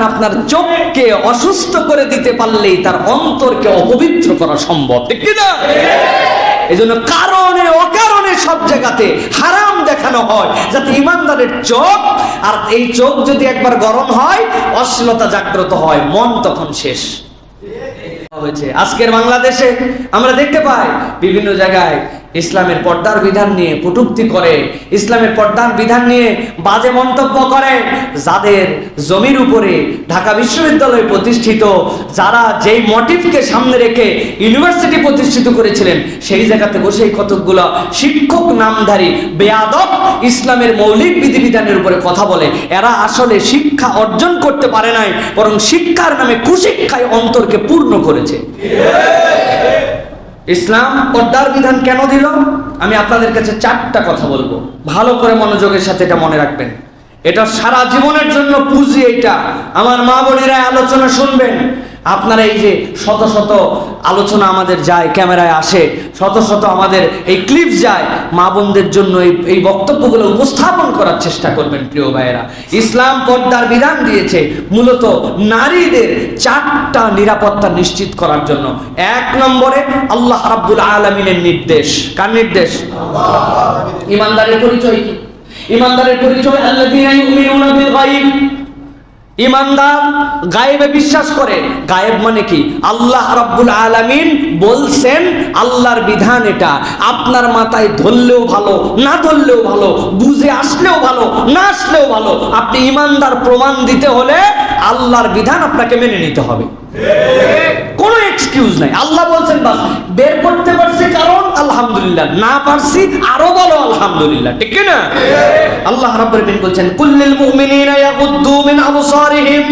আপনার চোখকে অসুস্থ করে দিতে পারলেই তার অন্তরকে অপবিত্র করা সম্ভব, ঠিক না? এই জন্য কারণে অকারণে সব জায়গাতে হারাম দেখানো হয়, যাতে ইমানদারের চোখ, আর এই চোখ যদি একবার গরম হয়, অশ্লীলতা জাগ্রত হয়, মন তখন শেষ হয়েছে। আজকের বাংলাদেশে আমরা দেখতে পাই বিভিন্ন জায়গায় ইসলামের পর্দার বিধান নিয়ে কটূক্তি করে, ইসলামের পর্দার বিধান নিয়ে বাজে মন্তব্য করে। যাদের জমির উপরে ঢাকা বিশ্ববিদ্যালয় প্রতিষ্ঠিত, যারা যেই মোটিভকে সামনে রেখে ইউনিভার্সিটি প্রতিষ্ঠিত করেছিলেন, সেই জায়গাতে বসেই কতকগুলো শিক্ষক নামধারী বেয়াদব ইসলামের মৌলিক বিধিবিধানের উপরে কথা বলে। এরা আসলে শিক্ষা অর্জন করতে পারে নাই, বরং শিক্ষার নামে কুশিক্ষায় অন্তরকে পূর্ণ করেছে। ইসলাম পর্দার বিধান কেন দিল? আমি আপনাদের কাছে 4টা কথা বলবো, ভালো করে মনোযোগের সাথে এটা মনে রাখবেন। এটা সারা জীবনের জন্য পুঁজি। এইটা আমার মা বোনেরা আলোচনা শুনবেন। আপনারা এই যে শত শত আলোচনা আমাদের যায়, ক্যামেরায় আসে, শত শত আমাদের এই ক্লিপ যায়, মা বোনদের জন্য এই বক্তব্যগুলো উপস্থাপন করার চেষ্টা করবেন। প্রিয় ভাইয়েরা, ইসলাম পর্দার বিধান দিয়েছে মূলত নারীদের 4টা নিরাপত্তা নিশ্চিত করার জন্য। 1 নম্বরে আল্লাহ রাব্বুল আলামিনের নির্দেশ। কার নির্দেশ? ইমানদারের পরিচয় কি? ইমানদারের পরিচয় আল্লাযীনা ইউমিনুনা বিল গায়ব। ইমানদার গায়েবে বিশ্বাস করে। গায়েব মানে কি? আল্লাহ রাব্বুল আলামিন বলছেন, আল্লাহর বিধান এটা। আপনার মাথায় ধরলেও ভালো, না ধরলেও ভালো, বুঝে আসলেও ভালো, না আসলেও ভালো, আপনি ইমানদার প্রমাণ দিতে হলে আল্লাহর বিধান আপনাকে মেনে নিতে হবে। কোনো এক্সকিউজ নাই। আল্লাহ বলছেন, বাস বের করতে পারছি কারণ আলহামদুলিল্লাহ, না পারছি আরো বলো আলহামদুলিল্লাহ, ঠিক না? আল্লাহ রাব্বুল আলামিন বলছেন, কুল্লিল মুমিনিনা ইয়াগুদ্দু মিন আবসারিহিম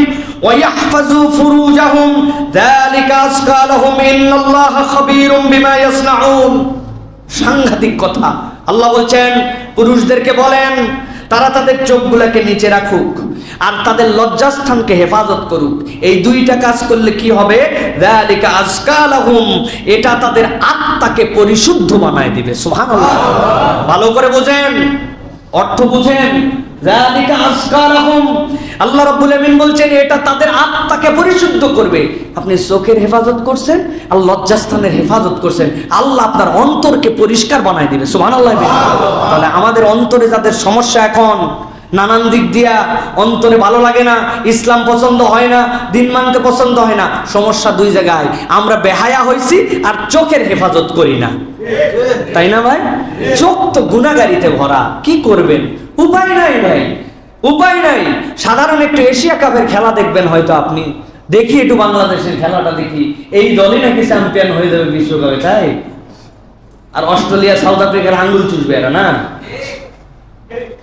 ওয়া ইয়াহফাজু ফুরুজাহুম যালিকা আযকা লাহুম ইন্নাল্লাহা খাবীরুম বিমা ইয়াসনাউন। সাংঘাতিক কথা। আল্লাহ বলছেন, পুরুষদেরকে বলেন তারা তাদের চোখগুলোকে নিচে রাখুক আর তাদের লজ্জাস্থানকে হেফাজত করুক। এই 2টা কাজ করলে কি হবে? যালিকা আযকা লাহুম, এটা তাদের আত্মাকে পরিশুদ্ধ বানায় দিবে। সুবহানাল্লাহ। ভালো করে বোঝেন, অর্থ বুঝেন। যালিকা আযকা লাহুম, আল্লাহ রাব্বুল আলামিন বলছেন এটা তাদের আত্মাকে পরিশুদ্ধ করবে। আপনি চোখের হেফাজত করছেন আর লজ্জাস্থানের হেফাজত করছেন, আল্লাহ আপনার অন্তরকে পরিষ্কার বানায় দিবে। সুবহানাল্লাহ। তাহলে আমাদের অন্তরে যাদের সমস্যা, এখন নানান দিক দিয়া অন্তরে ভালো লাগে না, ইসলাম পছন্দ হয় না, দিন মানতে পছন্দ হয় না, সমস্যা 2 জায়গায়। আমরা বেহায়া হইছি আর চোখের হেফাজত করি না, তাই না ভাই? চোখ তো গুনাহগারিতে ভরা, কি করবেন? উপায় নাই ভাই, উপায় নাই। সাধারণ একটু এশিয়া কাপের খেলা দেখবেন হয়তো আপনি, দেখি একটু বাংলাদেশের খেলাটা দেখি, এই দলই নাকি চ্যাম্পিয়ন হয়ে যাবে বিশ্বকাপে, তাই? আর অস্ট্রেলিয়া সাউথ আফ্রিকার আঙ্গুল চুষবে এরা, না?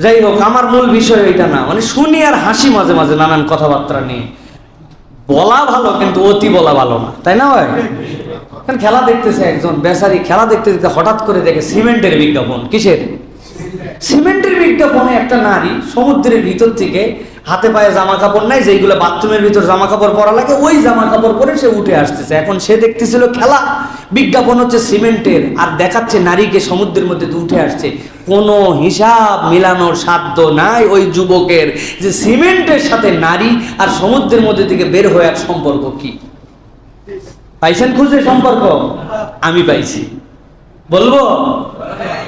যাই হোক, আমার মূল বিষয় এটা না। মানে শুনি আর হাসি মাঝে মাঝে নানান কথাবার্তা নিয়ে। বলা ভালো কিন্তু অতি বলা ভালো না, তাই না ভাই? খেলা দেখতেছে একজন বেচারি, খেলা দেখতে দেখতে হঠাৎ করে দেখে সিমেন্টের বিজ্ঞাপন। কিসের? সিমেন্টের বিজ্ঞাপনে একটা নারী সমুদ্রের ভিতর থেকে, হাতে পায়ে জামা কাপড় নাই, যেইগুলো বাথরুমের ভিতর জামা কাপড় পরা লাগে, ওই জামা কাপড় পরে সে উঠে আসতেছে। এখন সে দেখতেছিল খেলা, বিজ্ঞাপন হচ্ছে সিমেন্টের, আর দেখাচ্ছে নারীকে সমুদ্রের মধ্যে উঠে আসছে। কোনো হিসাব মিলানোর সাধ্য নাই ওই যুবকের যে সিমেন্টের সাথে নারী আর সমুদ্রের মধ্যে থেকে বের হওয়ার সম্পর্ক কি। পাইছেন খুঁজে সম্পর্ক? আমি পাইছি, বলবো?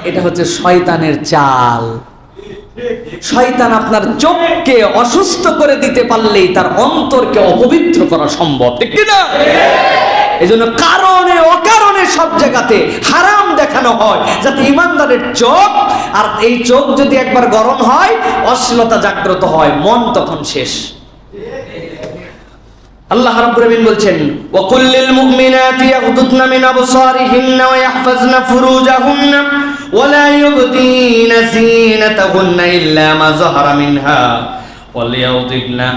এটা হচ্ছে শয়তানের চাল। শয়তান আপনার চোখকে অসুস্থ করে দিতে পারলেই তার অন্তরকে অপবিত্র করা সম্ভব, ঠিক না? এই জন্য কারণে অকারণে সব জায়গাতে হারাম দেখানো হয়, যাতে ইমানদারের চোখ, আর এই চোখ যদি একবার গরম হয়, অশ্লীলতা জাগ্রত হয়, মন তখন শেষ। আল্লাহ রাব্বুল আলামিন বলছেন, ওয়া কুল্লিল মুমিনাতি ইয়াগদুদনা মিন আবসারিহিন্না ওয়া ইয়াহফাজনা ফুরুজাহুন্না ওয়া লা ইউবদিনা যিনাতাহুন্না ইল্লা মা যাহারা মিনহা ওয়া লিয়াউদিবনা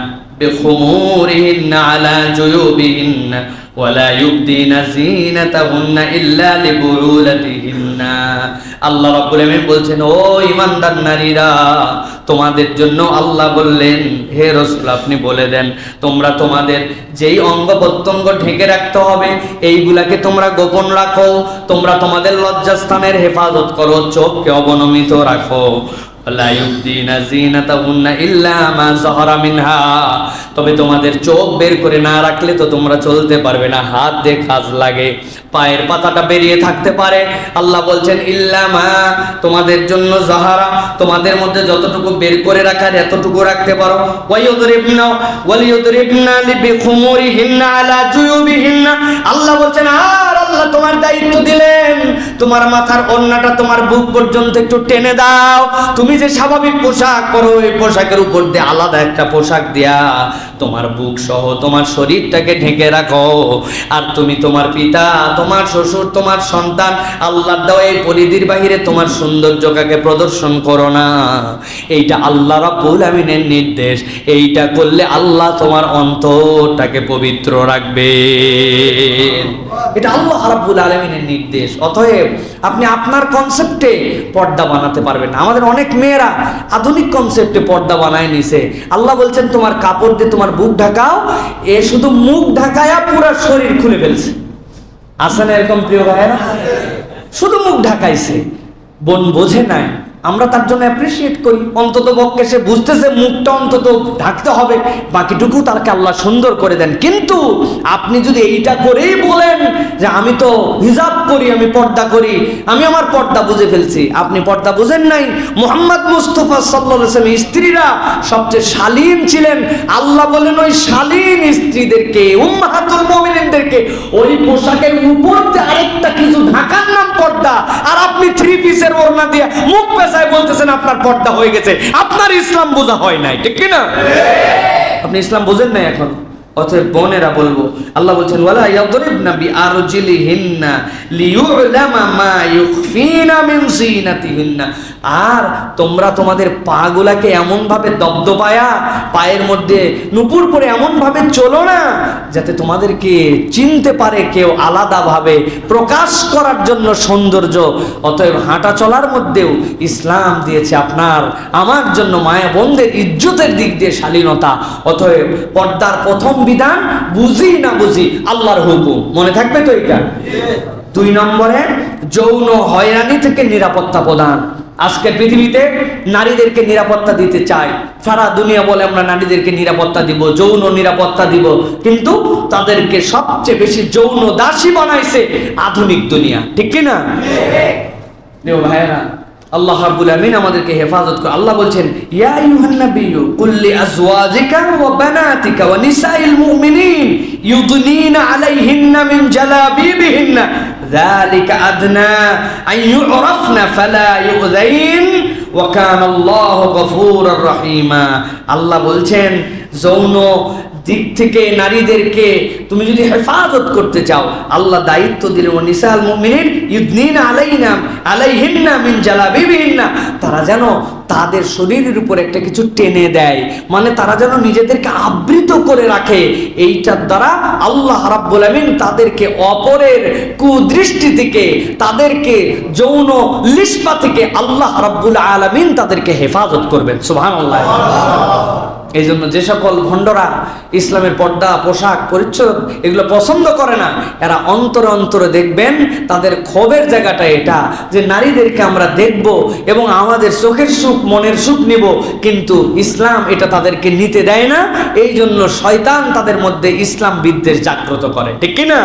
বিখুমুরিহিন্না আলা জুয়ুবিহিন্না ওয়া লা ইউবদিনা যিনাতাহুন্না ইল্লা লিবুউলাতিহিন্না। আল্লাহ রাব্বুল আলামিন বলছেন, ও ঈমানদার নারীরা, তোমাদের জন্য আল্লাহ বললেন, হে রাসূল আপনি বলে দেন, তোমরা তোমাদের যেই অঙ্গ প্রত্যঙ্গ ঢেকে রাখতে হবে এইগুলাকে তোমরা গোপন রাখো। তোমরা তোমাদের লজ্জাস্থানের হেফাজত করো, চোখকে অবনমিত রাখো। লা ইউবদিনা যিনাতাহুন্না ইল্লা মা যাহারা মিনহা, তবে তোমাদের চোখ বের করে না রাখলে তো তোমরা চলতে পারবে না, হাত দিয়ে কাজ লাগে, পায়ের পাতাটা বেরিয়ে থাকতে পারে। আল্লাহ বলছেন ইল্লা মা, তোমাদের জন্য যাহারা, তোমাদের মধ্যে যতটুকু বের করে রাখার এতটুকু রাখতে পারো। ওয়ালিয়ুদরিবনা বিখুমুরিহিন্না আলা জুয়ুবিহিন্না, আল্লাহ বলছেন আর আল্লাহ তোমার দায়িত্ব দিলেন তোমার মাথার ওড়নাটা তোমার বুক পর্যন্ত একটু টেনে দাও। তুমি যে স্বাভাবিক পোশাক পরো ওই পোশাকের উপর দিয়ে আলাদা একটা পোশাক দিয়া তোমার বুক সহ তোমার শরীরটাকে ঢেকে রাখো। আর তুমি তোমার পিতা, তোমার শ্বশুর, তোমার সন্তান, আল্লাহর দেওয়া এই পরিধির বাহিরে তোমার সৌন্দর্যকে প্রদর্শন করো না। এইটা আল্লাহ রাব্বুল আমিনের নির্দেশ। এইটা করলে আল্লাহ তোমার অন্তরটাকে পবিত্র রাখবে। এটা আল্লাহ রাব্বুল আলামিনের নির্দেশ। অতএব আপনি আপনার কনসেপ্টে পর্দা বানাতে পারবেন না। আমাদের অনেক মেয়েরা আধুনিক কনসেপ্টে পর্দা বানায় নিছে। আল্লাহ বলছেন তোমার কাপড় দিয়ে তোমার বুক ঢাকাও, এ শুধু মুখ ঢাকায়া পুরো শরীর খুলে ফেলছে। আছে না এরকম প্রিয় ভাইয়েরা? শুধু মুখ ঢাকাইছে, বোন বোঝে নাই, আমরা তার জন্য অ্যাপ্রিসিয়েট করি। অন্তত পক্ষে সে বুঝতেছে মুখটা অন্তত ঢাকতে হবে, বাকিটুকু তাকে আল্লাহ সুন্দর করে দেন। কিন্তু আপনি যদি এইটা করেই বলেন যে আমি তো হিজাব করি, আমি পর্দা করি, আমি আমার পর্দা বুঝে ফেলছি, আপনি পর্দা বুঝেন নাই। মুহাম্মদ মুস্তাফা সাল্লাল্লাহু আলাইহি ওয়াসাল্লাম স্ত্রীরা সবচেয়ে শালীন ছিলেন। আল্লাহ বলেন ওই শালীন স্ত্রীদেরকে, উম্মাহাতুল মুমিনিনদেরকে ওই পোশাকের উপর আরেকটা কিছু ঢাকার নাম পর্দা, আর আপনি থ্রি পিসের ওড়না দিয়ে মুখ বলতেছেন আপনার পর্দা হয়ে গেছে। আপনার ইসলাম বোঝা হয় নাই, ঠিক কি না? আপনি ইসলাম বোঝেন নাই এখন। অতএব বোনেরা বলবো, আল্লাহ বলছেন ওয়ালা ইয়াদরিবনা বিআরজিলিহিন্না লিয়ুলামা মা ইউখফিনা মিন যিনাতিহিন্না, আর তোমরা তোমাদের পাগুলাকে এমন ভাবে দবদবায়া, পায়ের মধ্যে নুপুর পরে এমন ভাবে চলো না যাতে তোমাদেরকে চিনতে পারে কেউ, আলাদাভাবে প্রকাশ করার জন্য সৌন্দর্য। অতএব হাঁটা চলার মধ্যেও ইসলাম দিয়েছে আপনার আমার জন্য মায়া বোনদের ইজ্জতের দিক দিয়ে শালীনতা। অতএব পর্দার প্রথম বিধান, বুঝি না বুঝি আল্লাহর হুকুম, মনে থাকবে তো এটা। 2 নম্বরে যৌন হয়রানি থেকে নিরাপত্তা প্রদান। আজকের পৃথিবীতে নারীদেরকে নিরাপত্তা দিতে চায়, সারা দুনিয়া বলে আমরা নারীদেরকে নিরাপত্তা দিব, যৌন নিরাপত্তা দিব, কিন্তু তাদেরকে সবচেয়ে বেশি যৌন দাসী বানাইছে আধুনিক দুনিয়া, ঠিক কি না? ভাইয়েরা, আল্লাহ রাব্বুল আমিন আমাদেরকে হেফাজত করে। আল্লাহ বলছেন ইয়া আইয়ুহান নাবিয়্যু কুল লিআজওয়াজিকা ওয়া বানাতিকা ওয়া নিসাইল মুমিনিন ইউদনিনা আলাইহিন্না মিন জালাবিবিহিন্না যালিকা আদনা আন ইউরাফনা ফালা ইউযাইন ওয়া কানা আল্লাহু গফুরুর রহিমা। আল্লাহ বলছেন যৌন দিক থেকে নারীদেরকে তুমি যদি হেফাজত করতে চাও, আল্লাহ দায়িত্ব দিলেন ওয়া নিসাল মুমিনিন ইউদনিনা আলাইহিন্না মিন জালাবিবিহিন্না, তারা যেন তাদের শরীরের উপর একটা কিছু টেনে দেয়, মানে তারা যেন নিজেদেরকে আবৃত করে রাখে। এইটার দ্বারা আল্লাহ রাব্বুল আমিন তাদেরকে অপরের কুদৃষ্টি থেকে, তাদেরকে যৌন লিপ্সা থেকে আল্লাহ রাব্বুল আলামিন তাদেরকে হেফাজত করবেন। সুবহানাল্লাহ। এই জন্য যে সকল ভণ্ডরা ইসলামের পর্দা, পোশাক, পরিচ্ছদ এগুলো পছন্দ করে না, এরা অন্তরে অন্তরে দেখবেন তাদের ক্ষোভের জায়গাটা এটা যে নারীদেরকে আমরা দেখব এবং আমাদের চোখের সুখ, মনের সুখ নিব, কিন্তু ইসলাম এটা তাদেরকে নিতে দেয় না। এই জন্য শয়তান তাদের মধ্যে ইসলাম বিদ্বেষ জাগ্রত করে, ঠিক কি না?